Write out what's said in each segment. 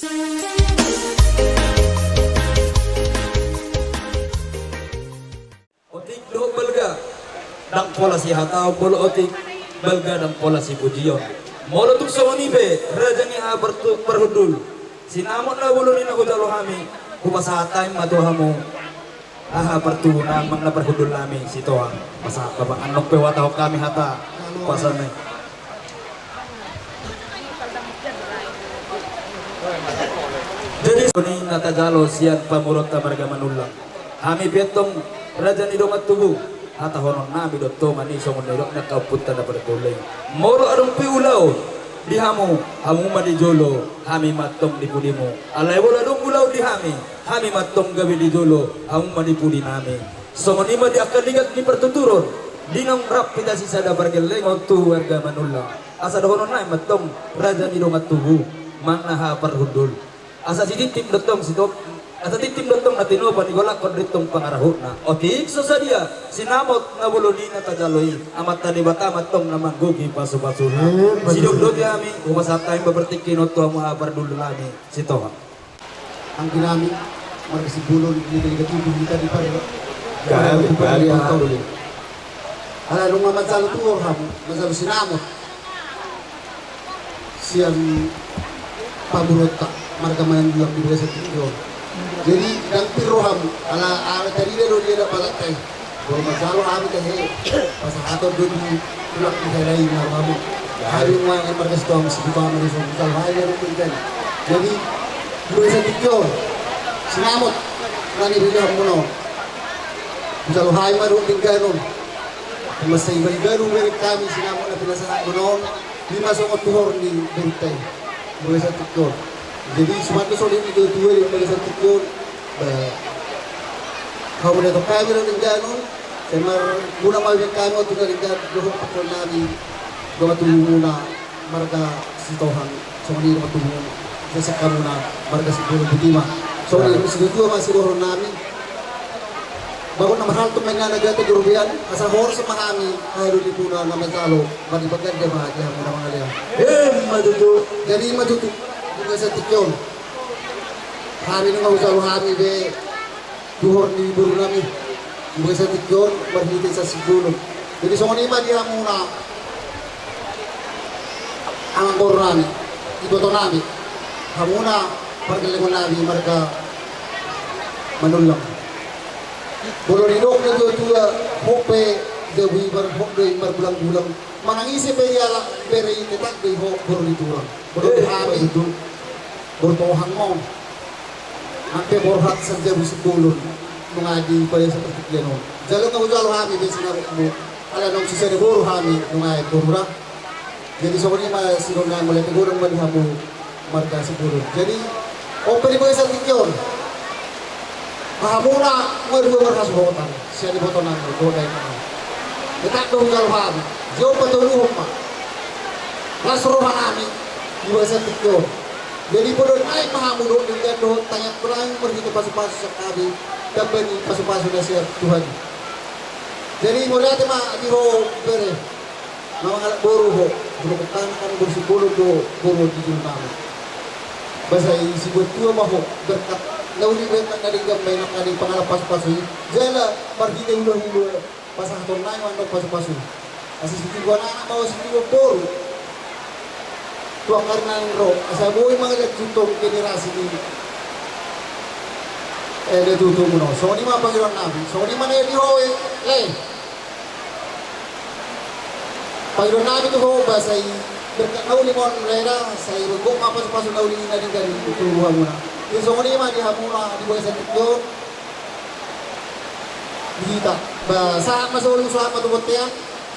Otik do belga dang pola si hatau bolo otik belga dang pola si pujion molo tuk somonibe raja ni ha perhudul sinamot na bolo ni naku jalo hami kupasatay maduhamu aha pertuna mang na perhudul nami si toang masa babang anok pe watao kami hata pasane jadi ini natajalo sian pamurot tamarga manulang kami betong raja ni domat tubuh hata honon nabi dotto mani songon nedok na kaputan na pertulay moro adong piulaw di hamu madi jolo kami matong di pudimu alay wala dong ulaw di kami matong gabi di jolo madi pudi nami songon ima di akan ligat ni pertuturon dinong rap kita sisa da bargeleng tu warga manulang asa honon na matong raja ni domat tubuh mangnaha perhudul asa siditim dotong sitok asa titim dotong na tinopan igolak kon ditong pangarahot na otik so sadia sinamot na buluni na tagaloi amat tani bata matong na manggugi pasu-pasu sidog-dog yami umasatay babertikin oto ang mga pardul lami sito ang ginamit marga si bulon nilagatibo kita di pare bali ala nung mamasalo tuor ham masalo sinamot siyang pamurota marga manandulang di sa tiyo jadi dang piroham ala tadi dia dapat palatay kalau masalo kami kasi pasahator doon tulak di halay na kami hari mga marga sa tuwang si Bukama rin sa Bukal hay na rin din jadi di sa tiyo sinamot nanibigyan mo no masalo hay maroon din ganon masay ganon meron kami sinamot na pinasahan mo noon lima sa otuhor ni Bentay di sa tiyo jadi suatu soal ini dua yang bagi satu pun, kau boleh tahu kami orang Indonesia, semar guna mahu kami orang Indonesia dohong pakon nami, doa tu muna marga sitohan, somali doa tu muna, jasa kamu na marga sipur butima, somali masih dua masih dohong nami, bago na mahal tu mainan agak tu jurubian, asal hor sama kami, ayo di puna nama jalo, bagi bagian dia bahagia mudah mengalir. maju tu Jadi maju tu. Sa tikyon kami nung usalo kami be duhor ni buru nami mga sa tikyon barhitin sa sigulong jadi so nima dia muna ang buru nami iboto nami hamuna pagkalingon nami marga manulang buru nidok na tuwa hope dewi barhok barbulang-bulang manangisi pe yala pere itetak de ho buru niturang buru kami itu bertohang mo ampe borhat saja busikulun mengadi pada seperti pleno jalan jalo kami besina mo ala nong sisa de boro kami nungai borura jadi soalnya mas sinonang mulai tegurang malihamu marga siguro jadi open mo sa tikyon mahamura ngadu marga subotan siya di botonan do dai ka detak dong jalo kami jo patuluhom pa nasrohan kami di basa tikyon jadi podon ay mahamudok dengan doh tanya perang begitu pasu-pasu sekali dapat pasu-pasu nasihat Tuhan. Jadi mulai tema diho bere, nama alat boru ho, berpetan kan bersepuluh do boru di rumah. Bahasa isi buat tua maho berkat lauli berkat dari gambar nak dari pengalap pasu-pasu. Jala pergi ke ulu pasang tonai mandok pasu-pasu. Asis itu gua anak bawa sepuluh boru. Tuang karena roh, saya boleh mengajar tutong generasi ini. Dia tutong mo. So ni mga Panginoon namin. So ni man di ho Panginoon namin to ho ba say berkat nauli mo mereka say rugo mapas-paso nauli na din dari turuhan mo na. Yung so ni man di hamuna di buhay sa tikyo. Dita ba sa masulong sa matubot yan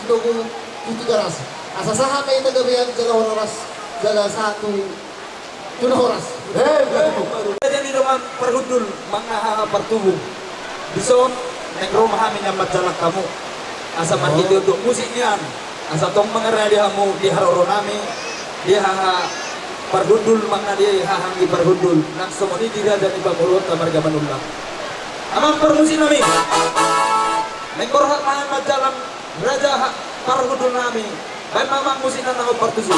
ito ko titigaras. Asa sa may tagabihan sa oras. Dalam satu oras. jadi dengan perhudul mga pertubung bison nek rumah kami nyamat jalak kamu asa mati duduk musiknya asa tong mengerti hamu di haroro nami dia perhudul mana dia hahangi perhudul nang semua ini dira dan ibamurut marga manulang amang permusik nami nek korhat mahamat jalan raja perhudul nami baik mamang musik nang pertusi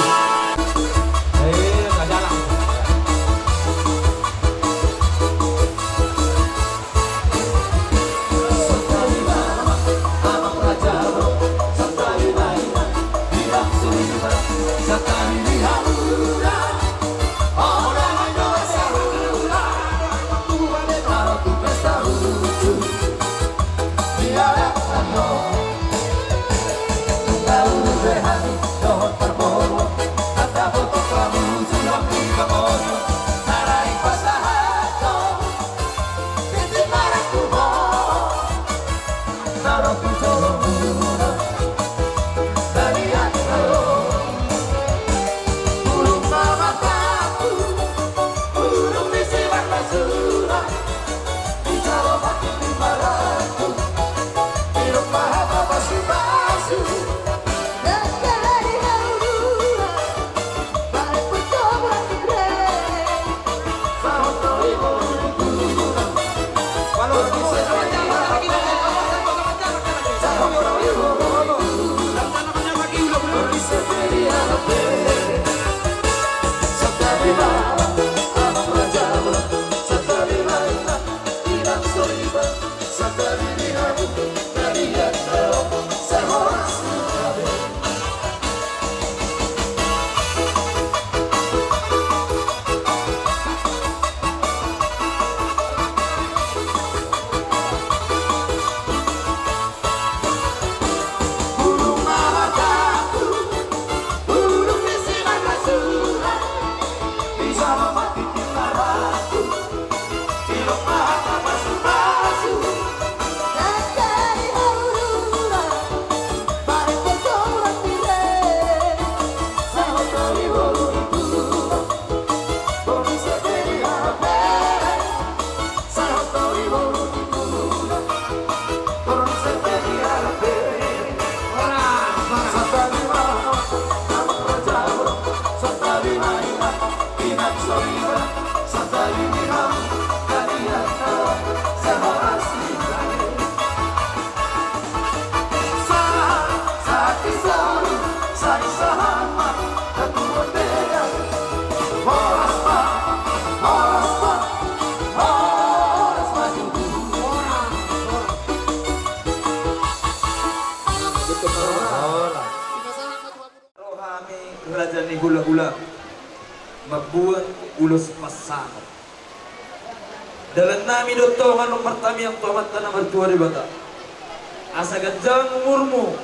Kerajaan ni hula-hula mabuang ulos pasano dalam nami dotto manong martami ang tuamat na martua di bata asa gajang umurmu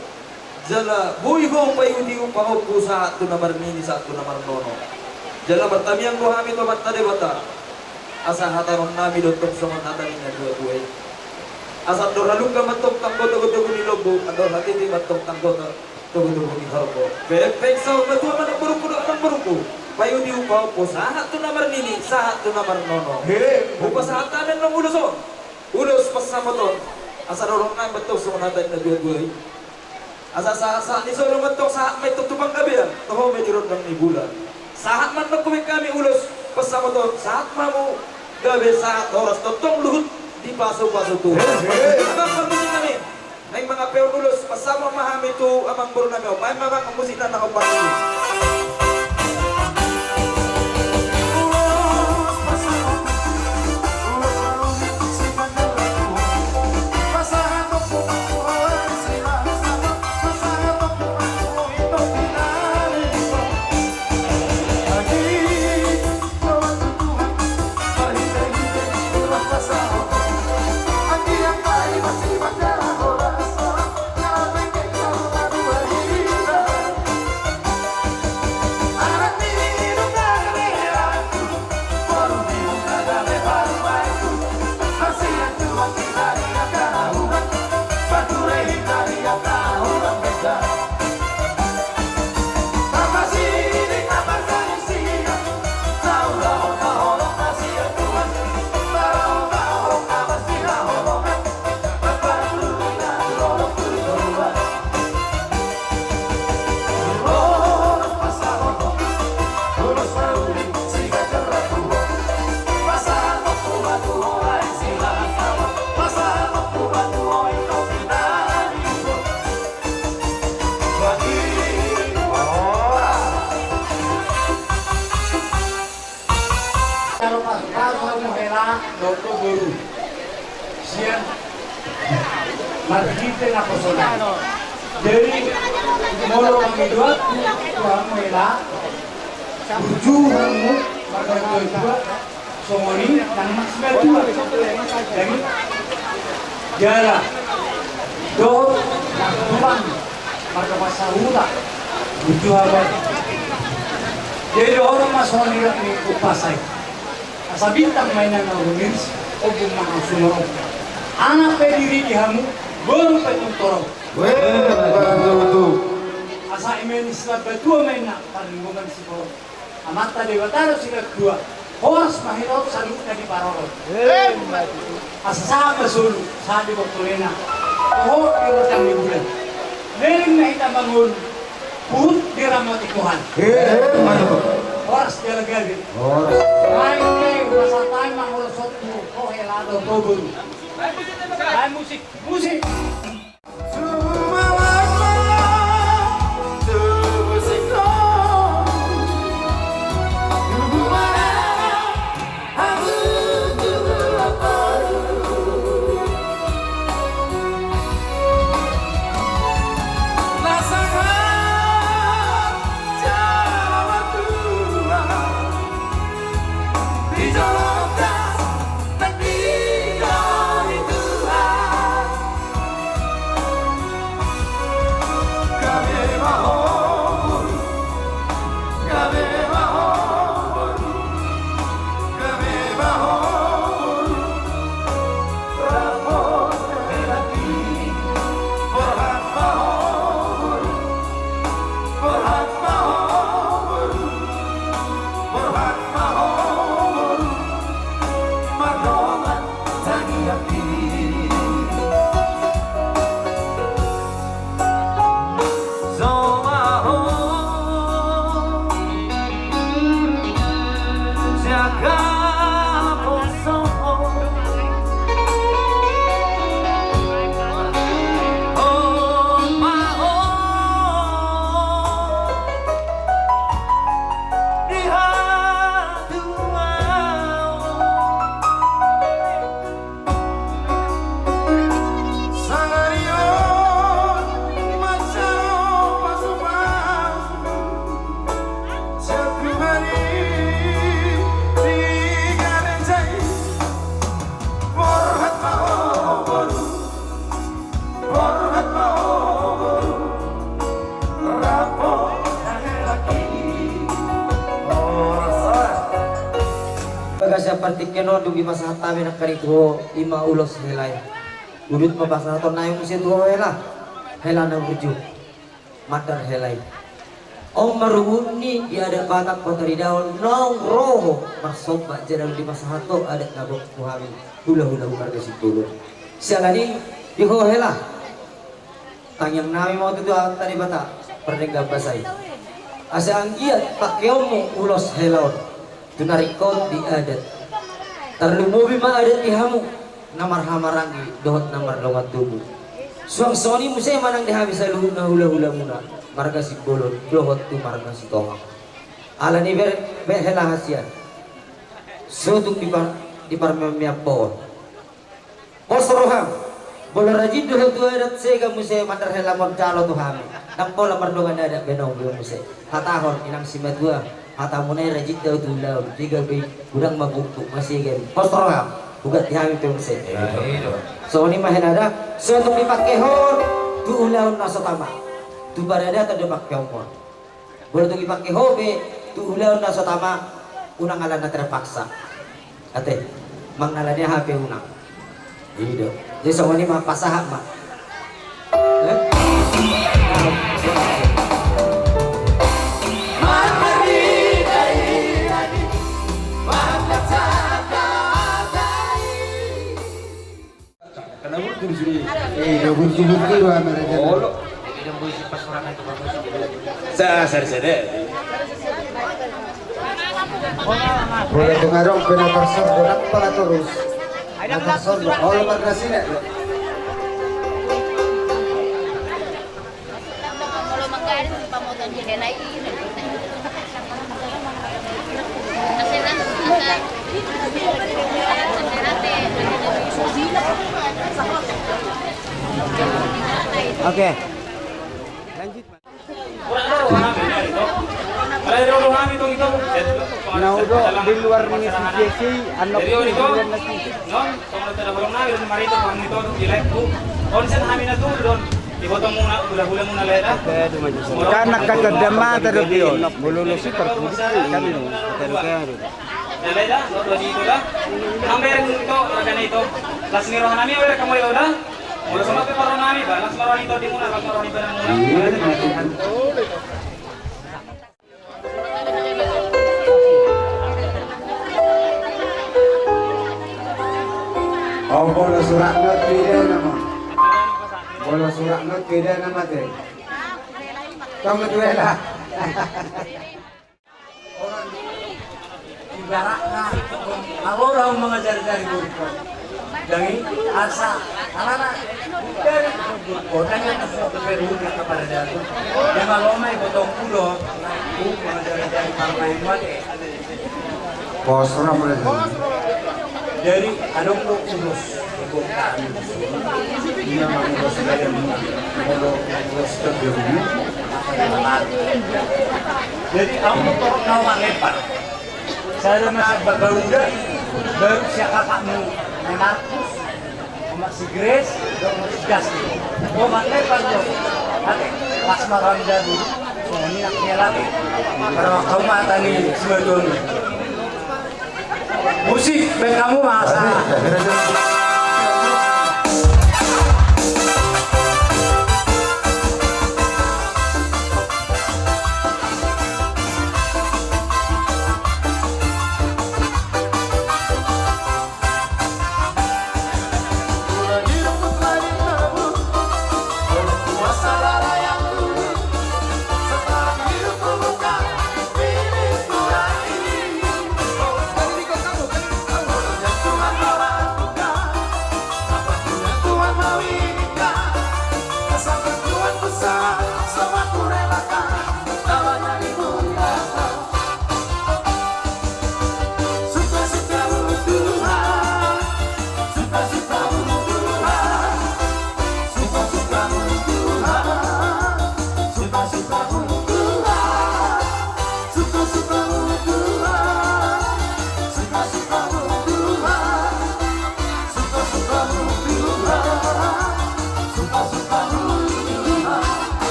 jala buhi ko payudi ko paupo sa ato na marmini sa ato na marnono jala martami ang kuhami tuamat na di bata asa hataron nami dotto sa manhatani na dua-duay asa doralung ka matong tanggo dogo-dogo ni lobo ador hati di matong tanggo tugo-tugo ni harpo perfect sa batua man ang baruko payudi ko paupo sa ato na marmini sa ato na marnono upa sa hatanan ng ulos pasama to asa dorong na batok sa manhatani na dua-duay asa sa ni solo batok sa may tutupang kabiyan toho may dirot ng nibulan sahat man nagkumik kami ulos pasama to sahat mamu gabi sa oras totong luhut di paso-paso to abang pagbusin kami may mga peon ulos pasama mahami to amang buro namin may mga kamusina na kapatid Dotto Guru siang margite na persona dari molo kami dua tuang mela tujuh kamu marga dua somoni dan maksimal dua jadi jala do tuan marga pasahula tujuh abad Jadi orang masuk ni upasay. Sa bintang may nangarumirs o bumang sumurong. Anak pa diri dihamu, baru pa yung torong. Asa imenis na batua may na panungan siguro. Amata de bataro sila dua. Horas mahirap sa lupa na di paroro. Asa sa masulu, sa di bakturena. Oho, yung tang libulan. Nering na itamangul, put di ramat ikuhan. Horas dia lagi. Ay, masa tayo mangurusot mo, oh helado, tobol. Ay, musik, musik. Sa partikeno dugi masahatamin ang karito ima ulos helay. Udut mabasahaton na yung usin tuwa hela ng rujuk madar helay. Om maruni di ada batak poteri daun nong roho marsoba jarang di masahato ada nabok kuhami hula-hula ukar kasi tulun. Sialani di ho hela. Tanyang nami mo tutu tadi bata pernegda basay. Asa ang iyat pakyaw mo ulos helaon. Tunarikot di adat. Terlumubi ma adat dihamu namar hamarangi dohot namar lawat tubuh. Suang soni musay manang dihabis sa luhut na hula-hula muna. Marga si bolon dohot tu marga si tohang. Ala ni berhela hasian. Sotung di parmemiap pohon. Posroham. Bola rajin dohot tu adat sega musay mandar hela mon calo tuhami. Nang pola mardongan ada benong belum musay. Hatahon inang simadua. Hata munay rajit daw tulaw, tiga bay kurang mabuktuk masih gan. Postroham, bugat dihami pemse. So ni mahenada, so untuk dipakehon tu ulaw na sa tama. Tu barada ta demak pemon. Boleh tu dipakeho be tu ulaw na sa tama unang ngalan na terpaksa. Ate, mangnalanya HP unang. Ido. Jadi so ni mapasahak ma. Boleh dengarong penatarsan bodak pala terus. Penatarsan all madrasina. Kalau makan pamotan jadi lagi. Oke. Naudo di luar ni si Jesse, anak ko di luar nasi. Non, sono da lavoro na, io marito con mi torno di letto. Onsen kami na doon. Dipotong muna, gula-gula muna leda. Kan nakakadama terus yun. Mululusi terkulit kami no. Kaya Leda, lo dito da. Number ito, agana ito. Las nirohan namin, wala ka mo yun da. Mula sa mga paro namin ba? Las maroon ito, di muna. Las maroon ito na muna. Oh, bola surat not beda nama. Bola surat not beda nama teh. Kamu tuh lah. Ibaratnya, kalau orang mengajar dari guru, dari asa, anak-anak dari orangnya sesuatu berhubungan kepada dia. Dia kalau main potong kudo, mengajar dari partai mati. Bos orang boleh. Dari adong lo urus kebongkar. Dia mengurus dari mau urus kebirunya. Jadi kamu turun nama lebar. Saya masih baru siap kakakmu Markus, sama si Grace, sama si Justin. Oh makanya pak lo, oke, pas malam jadi, ini naknya lagi. Karena kamu mata nih sebetulnya. Musik, baik kamu masa.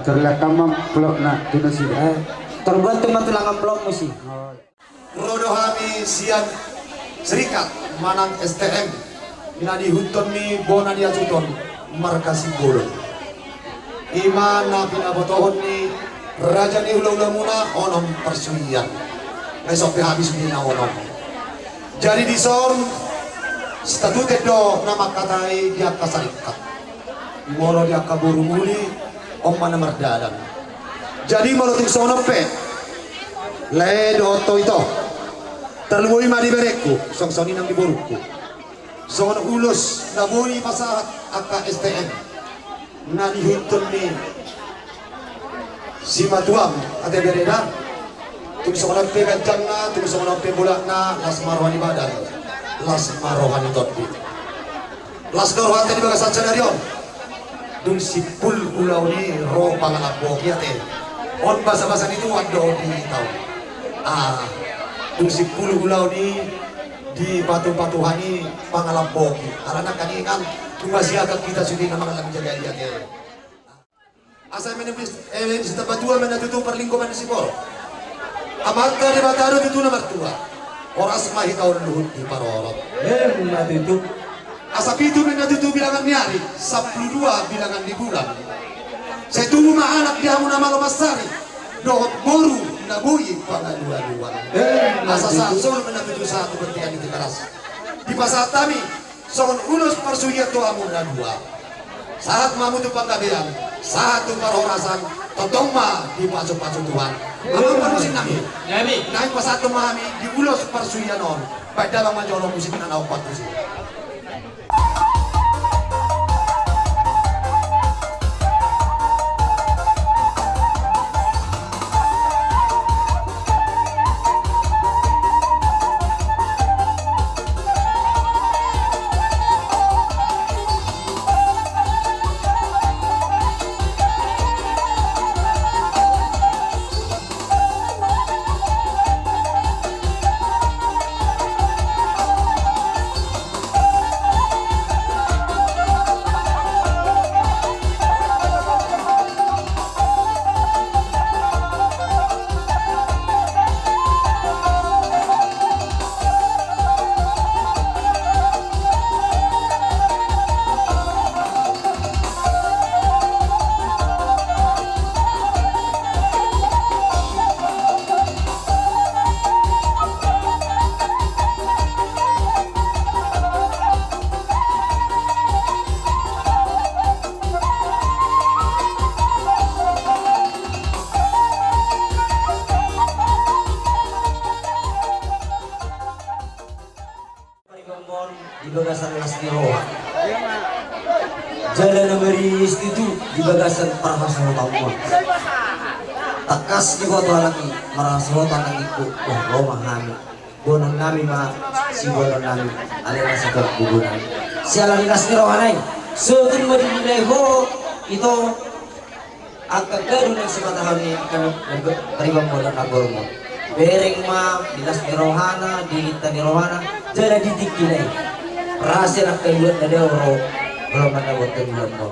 terlekam plok na tunusi. Terbuat cuma tulang amplop sih. Rodo kami sian serikat manang STM ina dihunton ni bona dia cuton markasi bolon iman na pinabotohon ni raja ni ula-ula muna onom persuian besok habis ni na onom jadi di son statute do nama katai dia kasarikat molo dia kaburu muli om mana merdadan jadi molo ting sono pe ledo to ito terluwi madi berekku song-songi nang diborukku songon ulus nabuni pasahat aka STM na dihintun ni si matuam ate bereda tung songon pe gancang na tung songon pe bulak na las marwani badan las marwani totbi las dorwan tadi bagasan senarion dung si pul ulau ni ro pangalabo kiate on basa-basa itu wado di tau dung si pul ulau ni di batu-batuhani pangalampoki karena kaningan masih agak kita sudah nama alam jaga dia ke asal menepis setiap batua menatutu perlingkungan si bol amat dari bataru itu nomor 2 orang semahi tahun luhut di parorot menatutu asap itu menatutu bilangan nyari 12 bilangan di bulan saya tunggu mah anak dia nama lomasari dohot boru nabui pangaluan-luan asa sansol menatutu satu bertian di keras di pasar tami songon ulus persuya to amuna 2 saat mamutu panggabean satu parorasan totong ma di pacu-pacu Tuhan amang manusin nami naik pasar to mami di ulus persuya non pada bang majolo musik na naupat musik di bagasan Lastiro jalan nomeri itu di bagasan Parahasolo Tamuan takas di kota lagi Parahasolo tanang ikut Roma kami bonon nami ma si bonon nami alena sakit bubunan sialan di Lastiro kanay sutun mo din ho itu agak gadun yang sematahun ini akan teribang bonon nagol mo bereng ma di Lastiro hana di Tani Rohana jalan di tikinay rahasia nak keluar dari orang belum ada buat keluar mo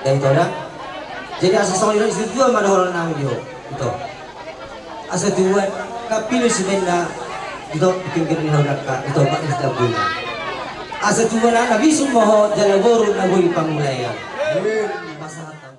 dari itu dah jadi asal sama itu dua mana orang nami dia itu asal dua kapil sebenarnya itu pikir ni hendak itu pak istri punya asal dua nabi semua jalan baru nabi pangulaya masalah tahu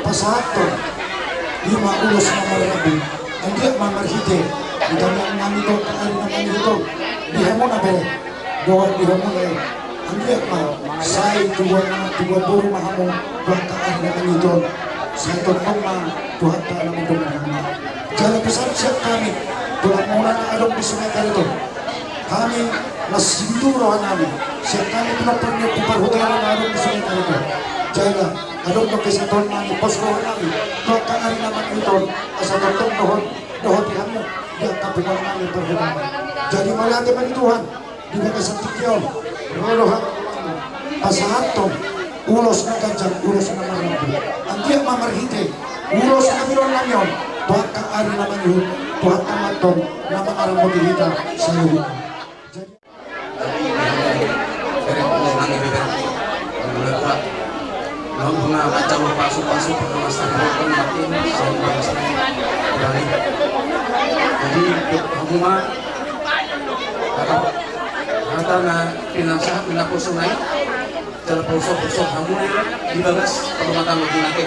pasahto lima ulos na malarabi ang diyak mamarhite ito na nami to kaari na nami ito diha mo na bere doon diha mo na Andiat mah, saya dua buru mahamu, bangkaan dengan idol. Saya totong mah, Tuhan tak alam itu menang. Jalan besar siap kami, Tuhan mula na adong di sungai karito. Kami nasindu rohan kami, siap kami pinapernyo puparhugaran na adong di sungai karito. Jaga, adong to kisah Tuhan kami, pos rohan kami, bangkaan naman idol, asa totong dohon di kami, dia kapitan kami perhugaran. Jadi malaki man Tuhan, di bagas ang tikyon, rohan pasahatong, ulos na ganjan, ulos na marambo. Ang diya mamarhite, ulos na biron lang yun, tuhat kang ari naman yun, tuhat kang matong, na marambo dihita sa iyo. Noong mga kacang pasok-pasok ke rumah sakit kan makin jadi aku mah kata na pinasa pinapo sungai cara pusok kamu di bagas kalau mata lu nanti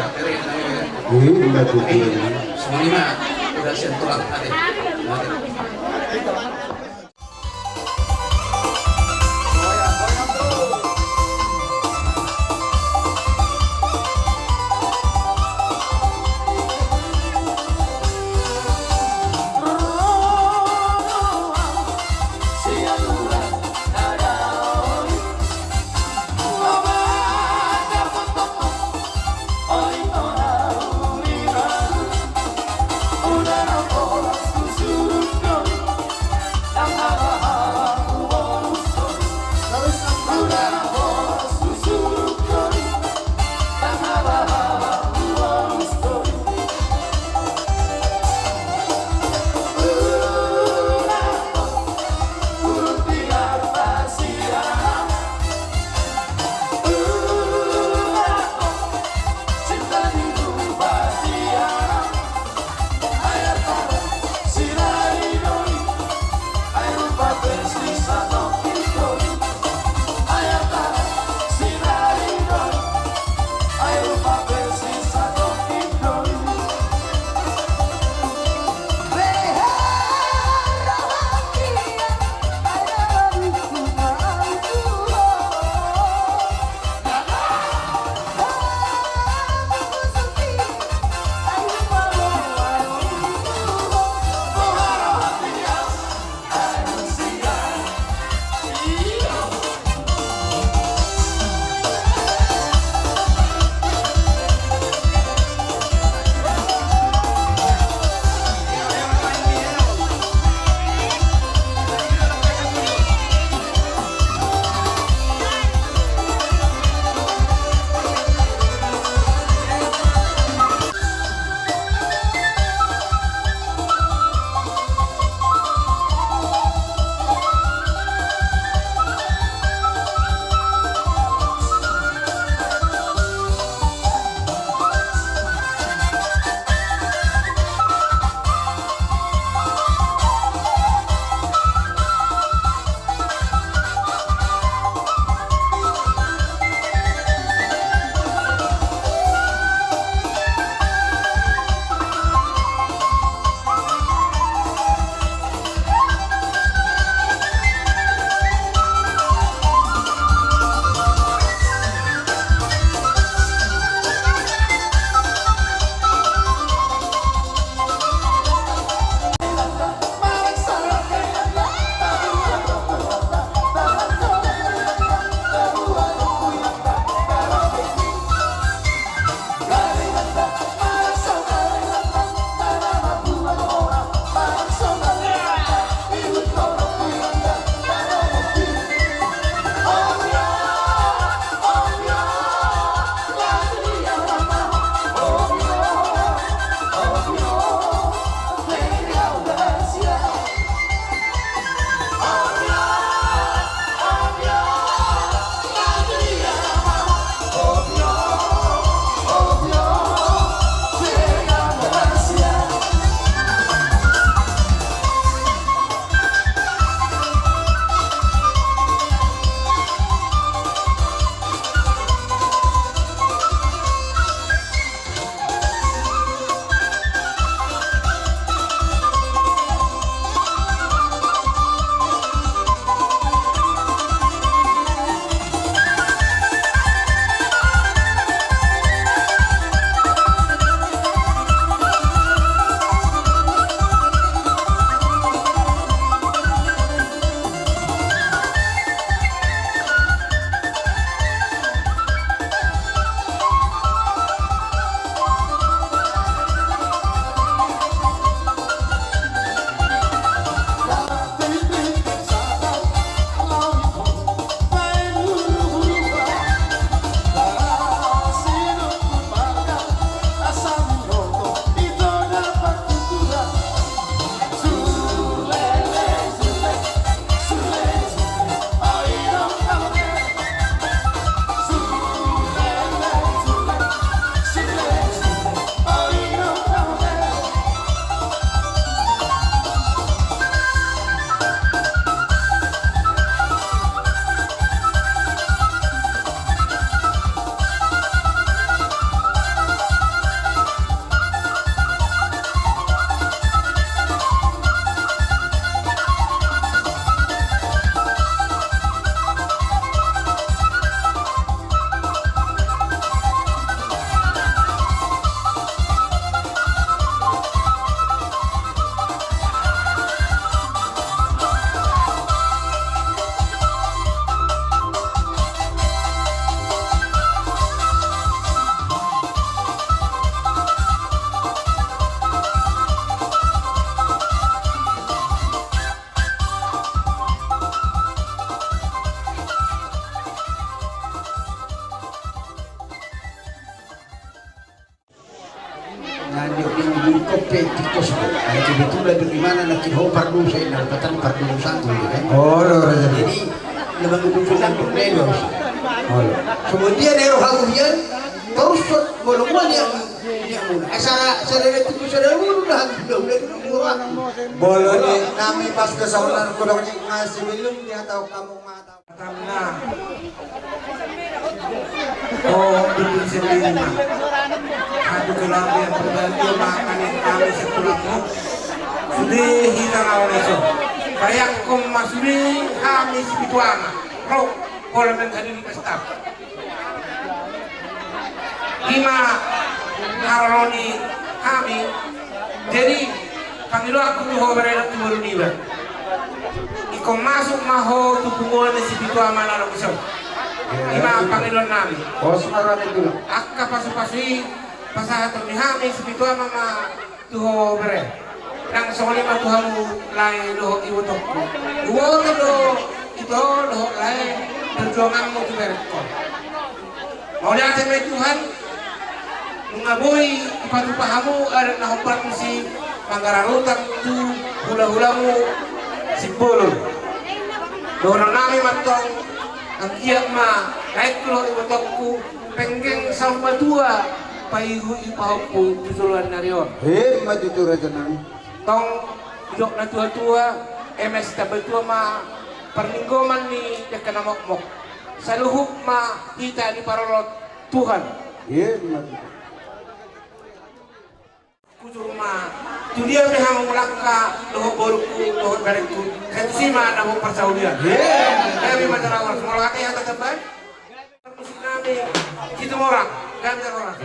semuanya udah siap tulang ada kebetulan di mana nak kau pardu saya nak kata pardu satu kan. Oh, Raja. Jadi lebih kebetulan berlebih. Kemudian ero haguyan terus bolong yang muna. Asara itu sudah udah murah. Boleh nami pas kesalahan kurang ngasih belum dia tahu kamu mata. Karena oh itu sendiri mah. Aku kelam yang berbagi makan yang kami sepulangmu. Sudah hilang awal itu. Kayak kau masuri kami sebituana. Roh kalau menghadiri pesta. Lima haroni kami. Jadi panggil aku tuh berada di Borneo. Ikaw masuk maho tupungon na si Bito Amana ng Kusog. Lima Panginoon namin. Oh sekarang itu. Akka pasu-pasui pasahatong ni Hami si Bito Amama tuho bere. Nang soli matuhamu lain loho iwotok ko. Uwoto do ito loho lain perjuangan mo tuberek ko. Mau natin may Tuhan mengaboy ipatupahamu ada nahumpat mo si panggararutan tu hula-hulamu si Bolon. Doon namin matong ang iyak ma kahit kulo iwatokku penggeng sama tua paihu ipahokku tutuluan na riyon. Maju tu Raja nami. Tong idok na tua-tua MS tabal tua ma perninggoman ni dekanamokmok. Sa luhuk ma kita di parolot Tuhan. Maju. Kujurma dunia memang melaka loh boruku loh barekku kensima namu persaudian kami masyarakat semua hati yang terbaik musik kami kita orang kami orang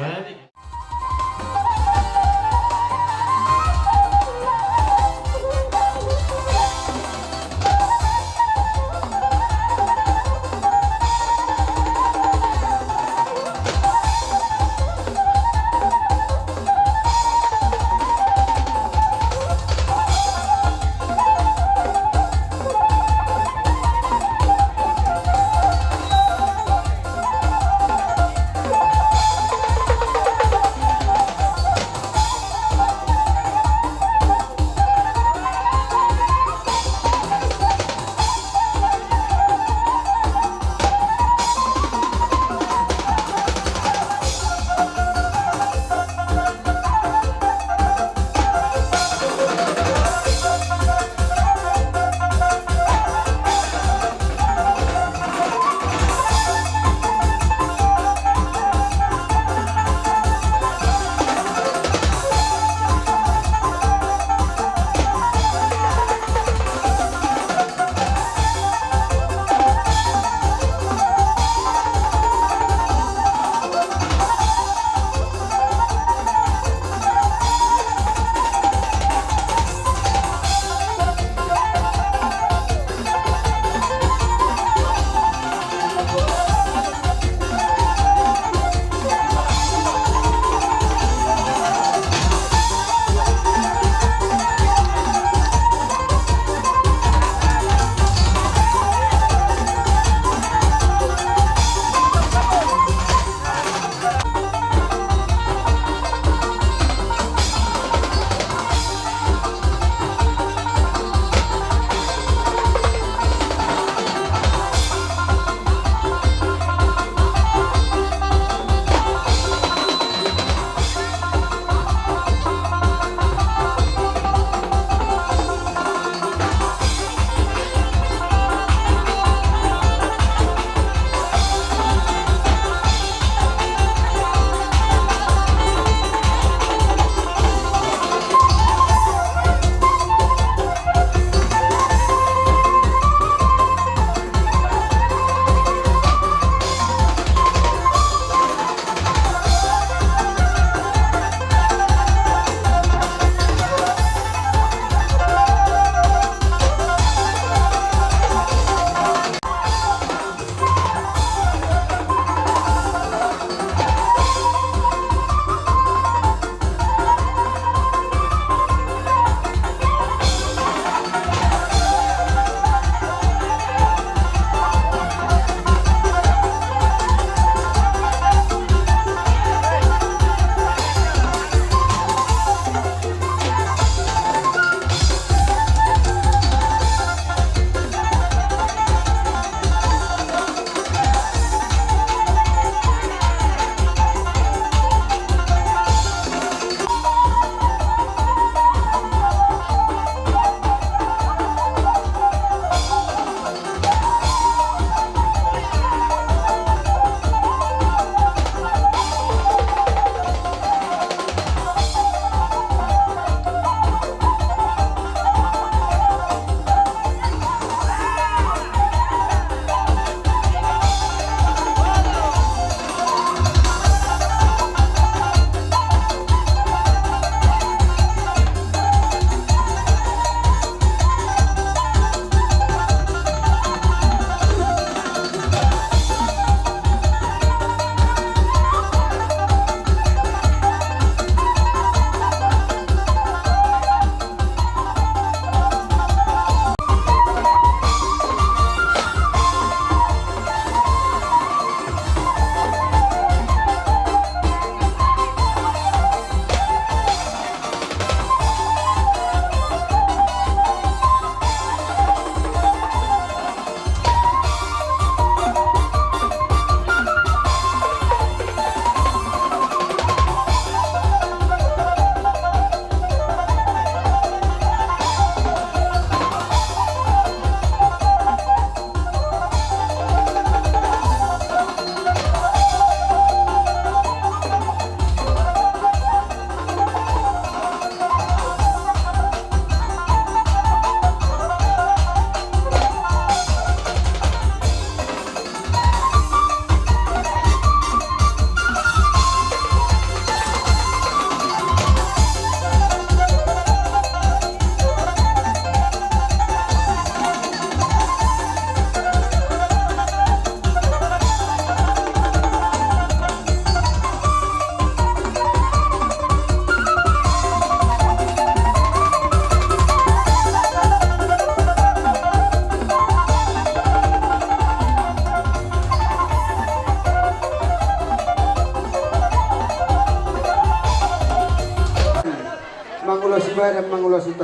ulos itu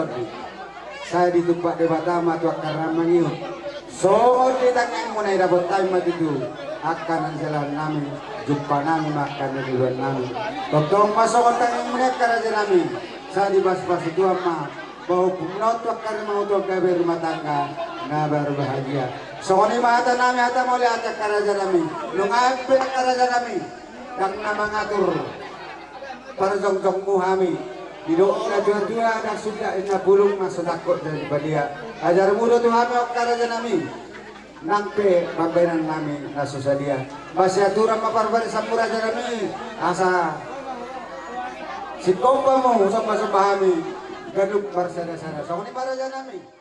saya ditumpak di Batama tuak karena mengiut so di tangan mulai dapat time itu akan jalan nami jumpa nami makan di luar nami totong masuk tangan mereka raja nami saya dibas-bas itu ama bahwa pemulot tuak karena mau tuak gawe rumah tangga ngabar bahagia so ini mata nami hata mulai atak raja nami lungape raja nami dan nama ngatur para jong-jong muhami Didok na dua-dua na sudah ina bulung na sudakot dari badia. Ajar muda tu kami okaraja nami. Nangpe pambenan nami na susadia. Masih aturan maparbari sampura aja nami. Asa si kompa mo sama sebahami. Gaduk barsada-sada. So ni para aja nami.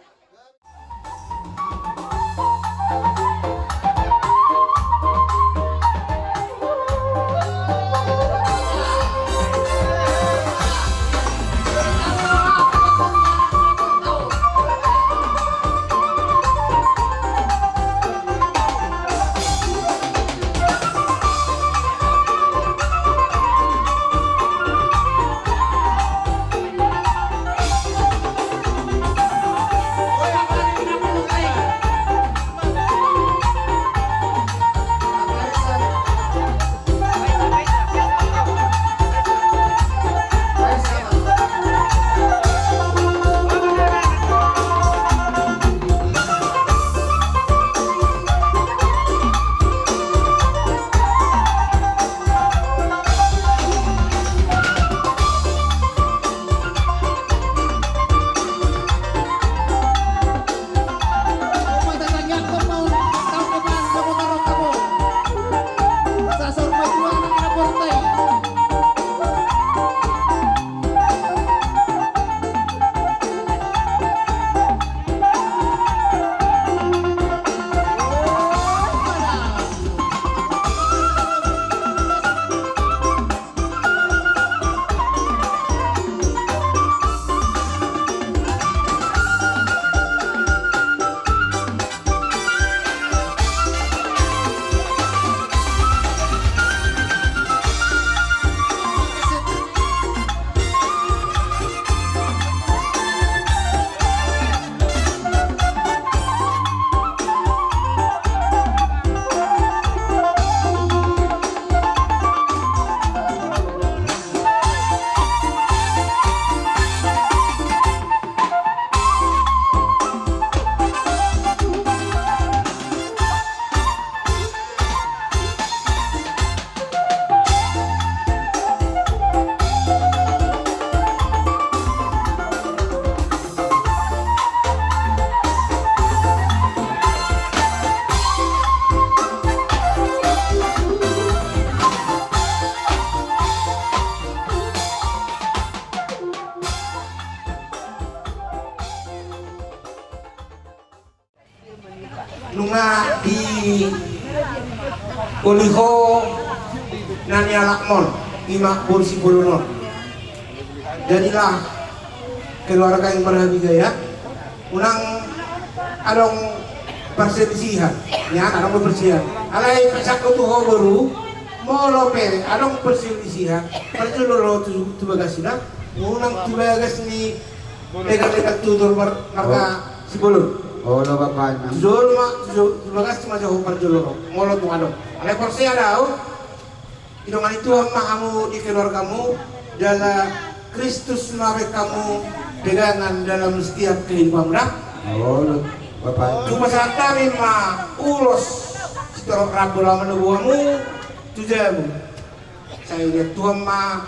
Nunga di Uliho Nanya Lakmon Ima Kursi Pulunon. Jadilah keluarga yang berbahagia. Unang adong perselisihan, ya adong perselisihan. Alai pesak tuho baru mau lope adong perselisihan. Perjulur tu bagasida. Unang tu bagas ni dekat-dekat tutur marga Sipulun. Oh lo bapak na. Zul bagas cuma jauh perjulur. Mau lo tu adong. Alai porsi ada. Idongan itu mahamu di keluargamu dalam Kristus nawe kamu pegangan dalam setiap kehidupan dah. Oh lo bapak. Cuma saat kami mah ulos setelah Rabu lama nubuamu tujamu. Saya lihat Tuhan mah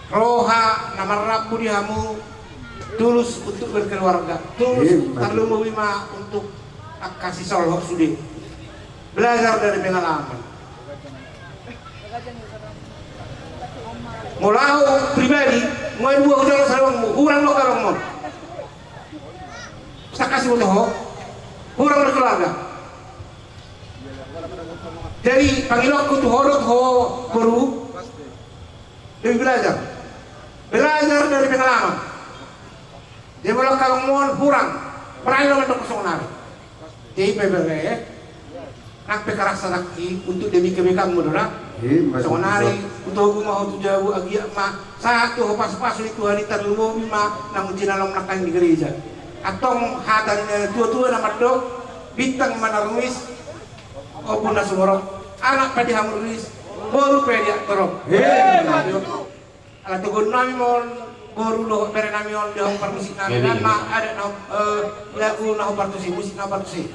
roha nama Rabu dihamu tulus untuk berkeluarga, tulus perlu mewima untuk kasih solok sudi. Belajar dari pengalaman. Mulau pribadi, mau dua udah sarung, kurang lo karong mon. Saya kasih udah kurang berkeluarga. Jadi panggil aku tuh hodot ho baru, lebih belajar dari pengalaman. Dia mau karong mon kurang, pernah lo untuk kosongan. Jadi PBB, nak pekerasa lagi untuk demi kebaikan mudah. Sonari utogu mau tu jauh agi ma satu pas itu hari terlalu ma nang jinalam nakang di gereja. Atong hatan tua nama dok bintang manaruis opun nasumorok anak padi hamuris baru pedi torok. Ala tugon nami mon baru lo bere nami on dong permusik nami dan ma ada lagu nahu partusi musik nahu partusi.